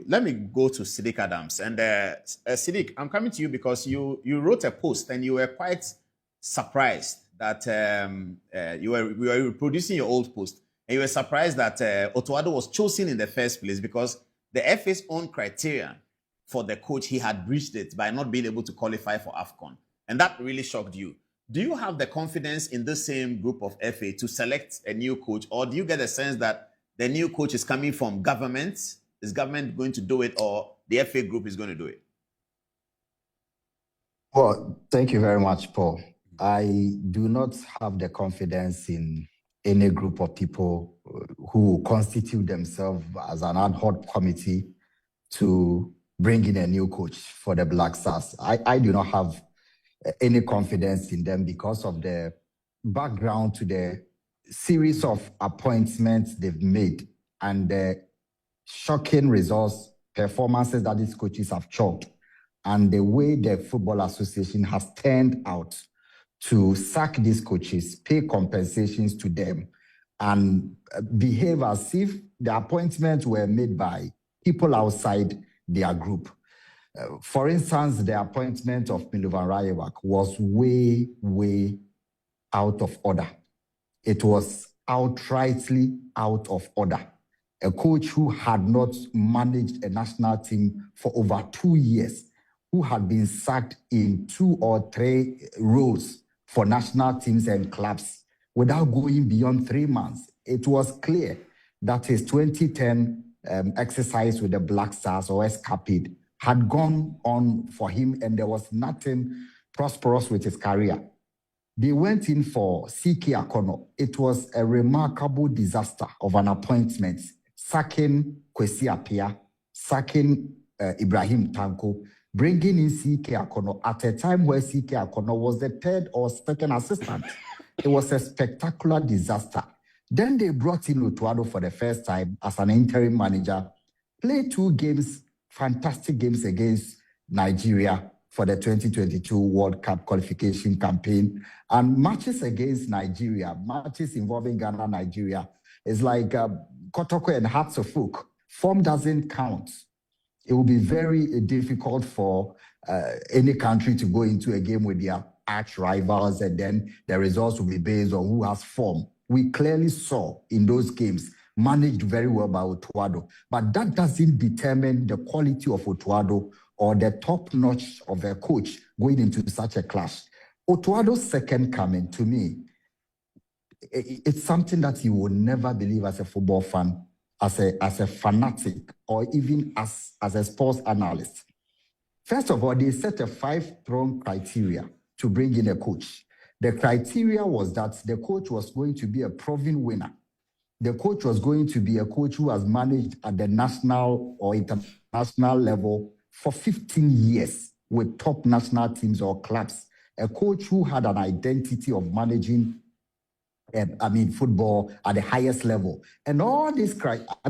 let me go to Saddick Adams. And Saddick, I'm coming to you because you wrote a post and you were quite surprised that you were reproducing your old post. And you were surprised that Otuado was chosen in the first place because the FA's own criteria for the coach, he had breached it by not being able to qualify for AFCON. And that really shocked you. Do you have the confidence in the same group of FA to select a new coach, or do you get a sense that the new coach is coming from government? Is government going to do it, or the FA group is going to do it? Well, thank you very much, Paul. I do not have the confidence in any group of people who constitute themselves as an ad hoc committee to bring in a new coach for the Black Stars. I do not have any confidence in them because of the background to the series of appointments they've made and the shocking results, performances that these coaches have chalked, and the way the Football Association has turned out to sack these coaches, pay compensations to them, and behave as if the appointments were made by people outside their group. For instance, the appointment of Milovan Rayevak was way out of order. It was outrightly out of order. A coach who had not managed a national team for over 2 years, who had been sacked in 2 or 3 roles for national teams and clubs without going beyond 3 months. It was clear that his 2010 exercise with the Black Stars or Escapade had gone on for him, and there was nothing prosperous with his career. They went in for C.K. Akono. It was a remarkable disaster of an appointment, sacking Kwesi Appiah, sacking Ibrahim Tanko, bringing in C.K. Akono at a time where C.K. Akono was the 3rd or 2nd assistant. It was a spectacular disaster. Then they brought in Otuado for the first time as an interim manager, played 2 games, fantastic games against Nigeria for the 2022 World Cup qualification campaign, and matches against Nigeria, matches involving Ghana, Nigeria. It's like Kotoko and Hearts of Oak. Form doesn't count. It will be very difficult for any country to go into a game with their arch rivals, and then the results will be based on who has form. We clearly saw in those games, managed very well by Otuado, but that doesn't determine the quality of Otuado or the top notch of a coach going into such a clash. Otuado's second coming, to me, it's something that you will never believe as a football fan, as a fanatic, or even as a sports analyst. First of all, they set a 5-pronged criteria to bring in a coach. The criteria was that the coach was going to be a proven winner. The coach was going to be a coach who has managed at the national or international level for 15 years with top national teams or clubs. A coach who had an identity of managing football at the highest level. And all this,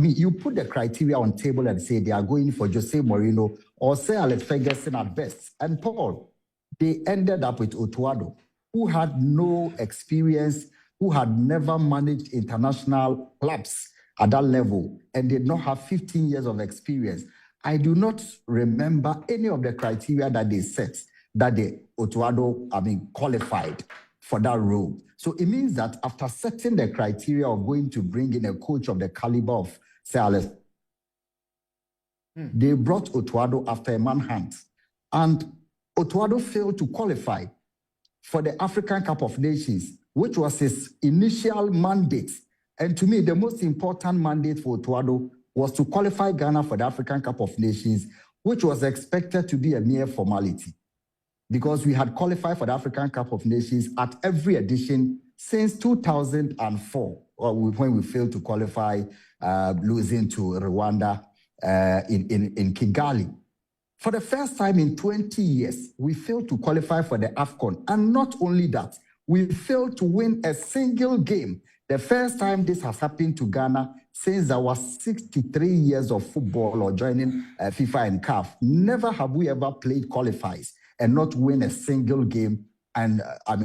you put the criteria on table and say they are going for Jose Mourinho or Sir Alex Ferguson at best. And Paul, they ended up with Otuado, who had no experience, who had never managed international clubs at that level and did not have 15 years of experience. I do not remember any of the criteria that they set that the Otuado, qualified for that role. So it means that after setting the criteria of going to bring in a coach of the caliber of Sir Alex, they brought Otuado after a manhunt. And Otuado failed to qualify for the African Cup of Nations, which was his initial mandate. And to me, the most important mandate for Otuado was to qualify Ghana for the African Cup of Nations, which was expected to be a mere formality, because we had qualified for the African Cup of Nations at every edition since 2004, when we failed to qualify, losing to Rwanda in Kigali. For the first time in 20 years, we failed to qualify for the AFCON. And not only that, we failed to win a single game. The first time this has happened to Ghana since there was 63 years of football or joining FIFA and CAF. Never have we ever played qualifiers and not win a single game and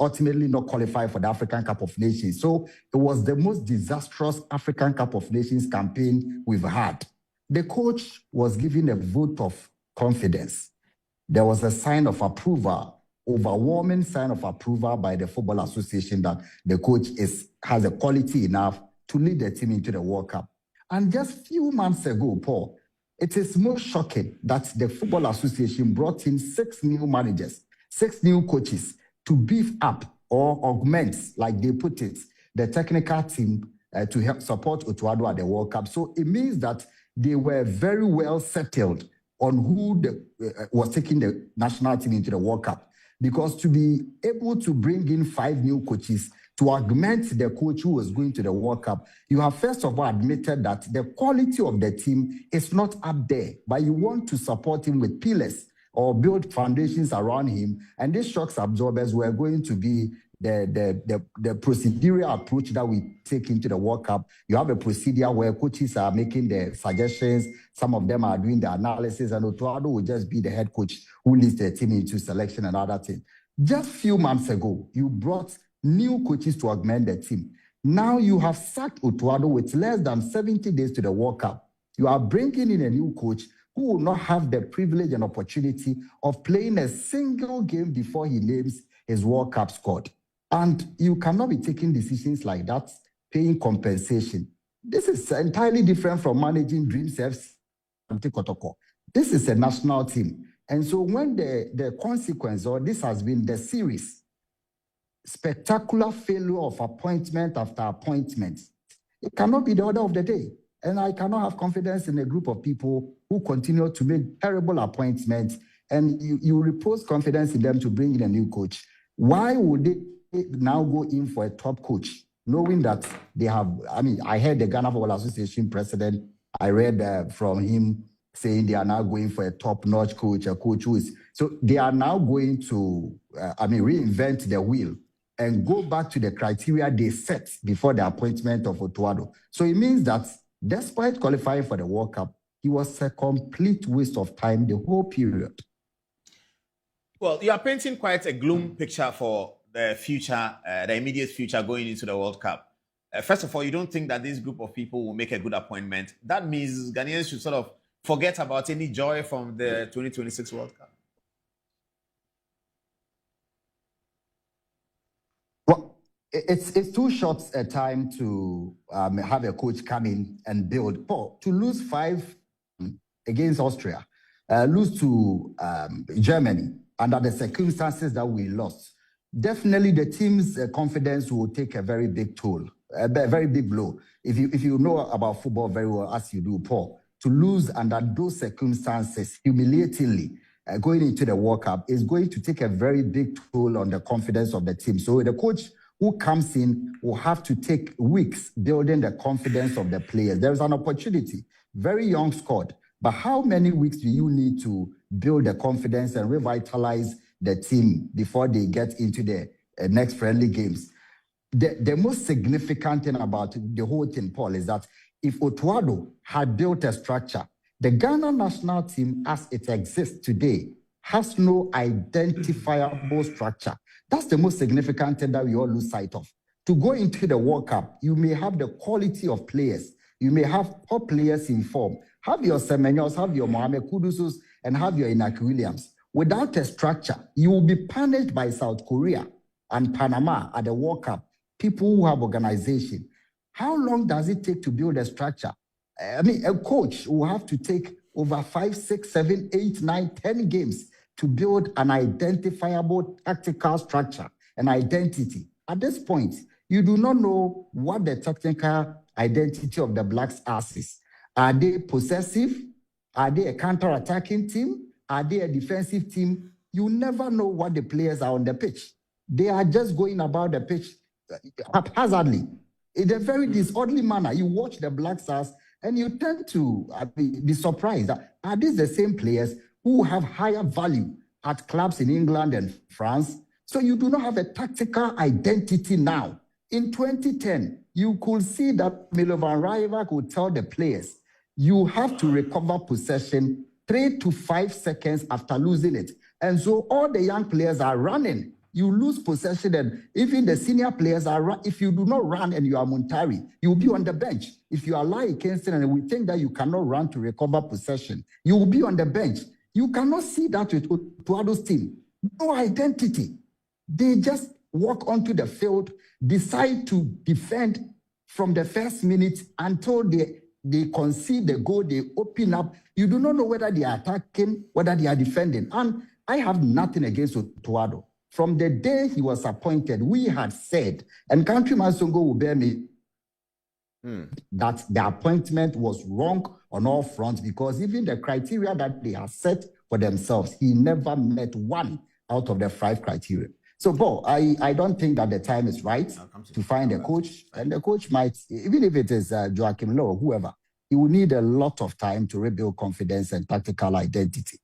ultimately not qualify for the African Cup of Nations. So it was the most disastrous African Cup of Nations campaign we've had. The coach was given a vote of confidence. There was a sign of approval, overwhelming sign of approval by the Football Association that the coach has a quality enough to lead the team into the World Cup. And just few months ago, Paul, it is most shocking that the Football Association brought in 6 new managers, 6 new coaches to beef up or augment, like they put it, the technical team to help support Otuado at the World Cup. So it means that they were very well settled on who was taking the national team into the World Cup. Because to be able to bring in 5 new coaches to augment the coach who was going to the World Cup, you have first of all admitted that the quality of the team is not up there, but you want to support him with pillars or build foundations around him. And these shocks absorbers were going to be the procedural approach that we take into the World Cup. You have a procedure where coaches are making the suggestions, some of them are doing the analysis, and Otuado will just be the head coach who leads the team into selection and other things. Just a few months ago, you brought new coaches to augment the team. Now you have sacked Otuado with less than 70 days to the World Cup. You are bringing in a new coach who will not have the privilege and opportunity of playing a single game before he names his World Cup squad. And you cannot be taking decisions like that, paying compensation. This is entirely different from managing Dreams FC and Kotoko. This is a national team. And so when the consequence, or this has been the series, spectacular failure of appointment after appointment, it cannot be the order of the day. And I cannot have confidence in a group of people who continue to make terrible appointments, and you repose confidence in them to bring in a new coach. Why would they now go in for a top coach, knowing that they have, I heard the Ghana Football Association president, I read from him saying they are now going for a top-notch coach, a coach who is, so they are now going to, reinvent the wheel and go back to the criteria they set before the appointment of Otuado. So it means that despite qualifying for the World Cup, it was a complete waste of time the whole period. Well, you are painting quite a gloom picture for the future, the immediate future going into the World Cup. First of all, you don't think that this group of people will make a good appointment. That means Ghanaians should sort of forget about any joy from the 2026 World Cup. Well, it's too short a time to have a coach come in and build. Paul, to lose 5 against Austria, lose to Germany under the circumstances that we lost, definitely the team's confidence will take a very big toll, a very big blow. If you know about football very well, as you do, Paul, to lose under those circumstances humiliatingly going into the World Cup is going to take a very big toll on the confidence of the team. So the coach who comes in will have to take weeks building the confidence of the players. There's an opportunity, very young squad, but how many weeks do you need to build the confidence and revitalize the team before they get into the next friendly games? The most significant thing about the whole thing, Paul, is that if Otuado had built a structure, the Ghana national team as it exists today has no identifiable structure. That's the most significant thing that we all lose sight of. To go into the World Cup, you may have the quality of players. You may have top players in form. Have your Semenyos, have your Mohamed Kudusus, and have your Inaki Williams. Without a structure, you will be punished by South Korea and Panama at the World Cup, people who have organization. How long does it take to build a structure? A coach will have to take over 5, 6, 7, 8, 9, 10 games to build an identifiable tactical structure, an identity. At this point, you do not know what the technical identity of the Black Stars is. Are they possessive? Are they a counter-attacking team? Are they a defensive team? You never know what the players are on the pitch. They are just going about the pitch haphazardly, in a very disorderly manner. You watch the Black Stars and you tend to be surprised that are these the same players who have higher value at clubs in England and France? So you do not have a tactical identity now. In 2010, you could see that Milovan Rajevac could tell the players, you have to recover possession 3 to 5 seconds after losing it. And so all the young players are running. You lose possession, and even the senior players are. If you do not run and you are Montari, you will be on the bench. If you are Lai Kingston and we think that you cannot run to recover possession, you will be on the bench. You cannot see that with Tuado's team. No identity. They just walk onto the field, decide to defend from the first minute until they concede the goal, they open up. You do not know whether they are attacking, whether they are defending. And I have nothing against Tuado. From the day he was appointed, we had said, and Countryman Songo will bear me, that the appointment was wrong on all fronts because even the criteria that they have set for themselves, he never met one out of the 5 criteria. So, Paul, I don't think that the time is right to find a coach. And the coach might, even if it is Joachim Low or whoever, he will need a lot of time to rebuild confidence and tactical identity.